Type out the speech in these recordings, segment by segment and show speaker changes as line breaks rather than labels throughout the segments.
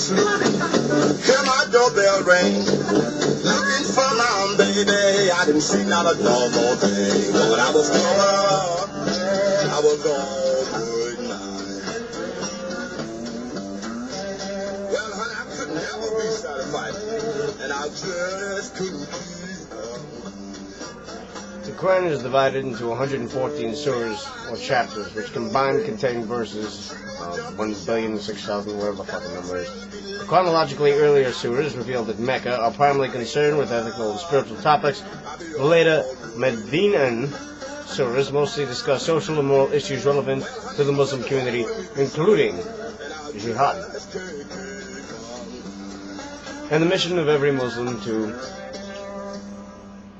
sleep. Hear my doorbell ring. Looking for my baby. I didn't see not a doggone thing. But I was gone. I was gone. Good night. Well, honey, I could never be satisfied. And I just couldn't be.
The Quran is divided into 114 surahs or chapters, which combined contain verses of 1,006,000, whatever the fucking number is. The chronologically earlier surahs revealed at Mecca are primarily concerned with ethical and spiritual topics. The later Medinan surahs mostly discuss social and moral issues relevant to the Muslim community, including jihad and the mission of every Muslim to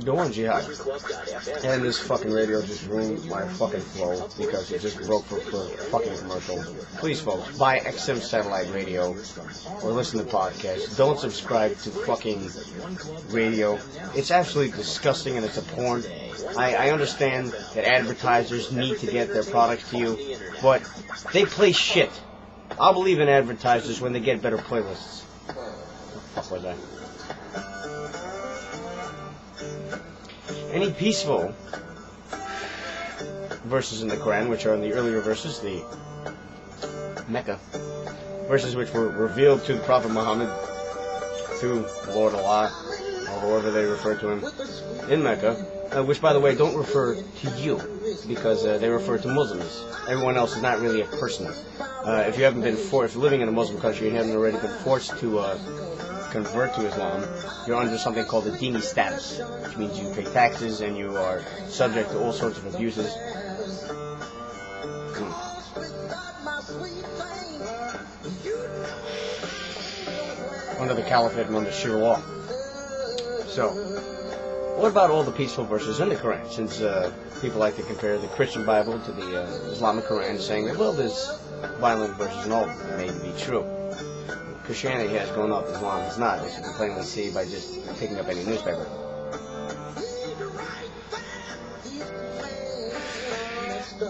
go on jihad. And this fucking radio just ruined my fucking flow because it just broke for fucking commercial. Please, folks, buy XM satellite radio or listen to podcasts. Don't subscribe to fucking radio. It's absolutely disgusting and it's a porn. I understand that advertisers need to get their products to you, but they play shit. I'll believe in advertisers when they get better playlists. What the fuck was that? Any peaceful verses in the Quran, which are in the earlier verses, the Mecca verses which were revealed to the Prophet Muhammad through the Lord Allah, or however they refer to him, in Mecca, which, by the way, don't refer to you, because they refer to Muslims. Everyone else is not really a person. If you haven't been if you're living in a Muslim country and you haven't already been forced to convert to Islam, you're under something called a dini status, which means you pay taxes and you are subject to all sorts of abuses. Under the caliphate and under Shia law. So, what about all the peaceful verses in the Quran? Since people like to compare the Christian Bible to the Islamic Quran, saying that, well, there's violent verses and all, it may be true. Christianity has grown up, Islam has not, as you can plainly see by just picking up any newspaper.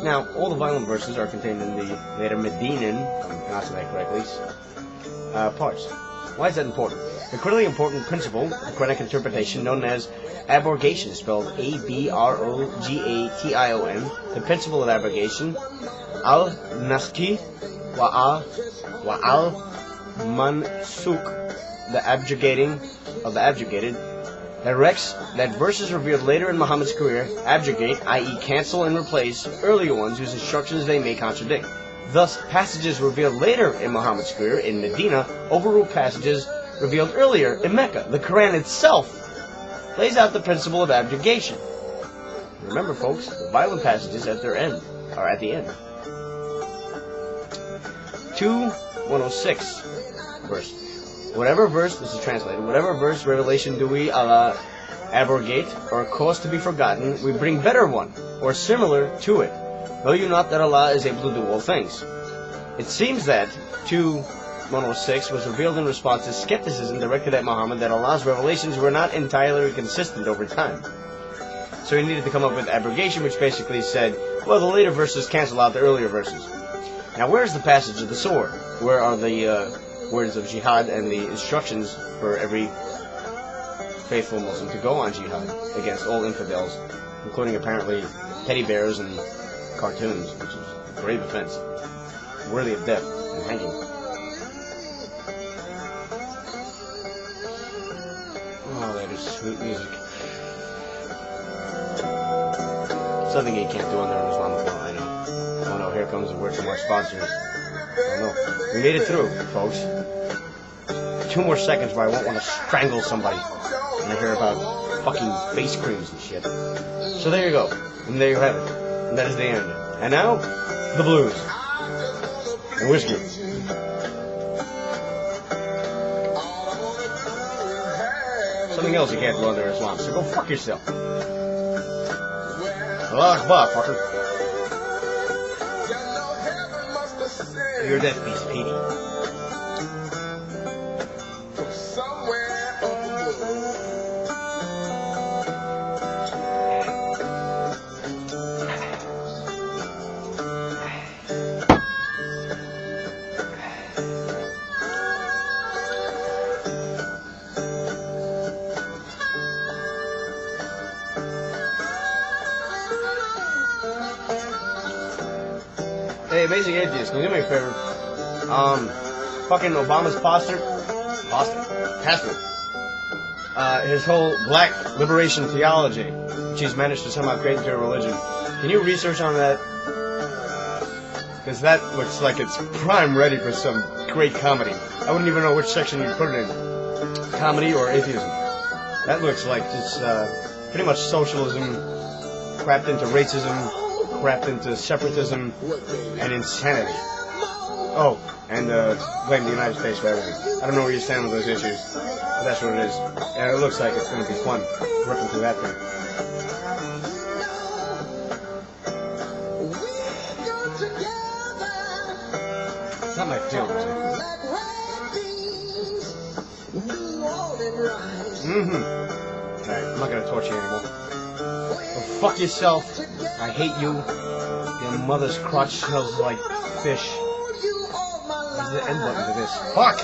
Now, all the violent verses are contained in the later Medinan, if I'm pronouncing that correctly, parts. Why is that important? The critically important principle of Quranic interpretation known as abrogation, spelled A-B-R-O-G-A-T-I-O-N, the principle of abrogation, al-naskh wa al-mansukh, the abrogating of the abrogated, directs that verses revealed later in Muhammad's career abrogate, i.e. cancel and replace, earlier ones whose instructions they may contradict. Thus, passages revealed later in Muhammad's career in Medina overrule passages revealed earlier in Mecca. The Quran itself lays out the principle of abrogation. Remember, folks, the violent passages at their end are at the end. 2:106 verse. Whatever verse, this is translated, whatever verse, revelation do we abrogate or cause to be forgotten, we bring better one, or similar to it. Know you not that Allah is able to do all things. It seems that 2:106 was revealed in response to skepticism directed at Muhammad that Allah's revelations were not entirely consistent over time. So he needed to come up with abrogation, which basically said, well, the later verses cancel out the earlier verses. Now, where's the passage of the sword? Where are the words of jihad and the instructions for every faithful Muslim to go on jihad against all infidels, including apparently teddy bears and cartoons, which is a grave offense, worthy of death and hanging. Oh, that is sweet music. Something you can't do under an Islamic law, I know. Oh no, here comes the word from our sponsors. Oh no, we made it through, folks. 2 more seconds where I won't want to strangle somebody when I hear about fucking face creams and shit. So there you go, and there you have it. And that is the end. And now, the blues. And whiskey. Something else you can't do under Islam, so go fuck yourself. Allah Akbar, fucker. You're that piece of Petey. Amazing Atheist, can you do me a favor? Fucking Obama's pastor, his whole black liberation theology, which he's managed to somehow create into a religion. Can you research on that? Because that looks like it's prime ready for some great comedy. I wouldn't even know which section you'd put it in. Comedy or atheism. That looks like just pretty much socialism crapped into racism, crapped into separatism, and insanity. Oh, and blame the United States for everything. I don't know where you stand with those issues, but that's what it is. And it looks like it's going to be fun ripping through that thing. It's not my feelings. Alright, I'm not going to torture you anymore. Well, fuck yourself. I hate you. Your mother's crotch smells like fish. Where's the end button to this? Fuck!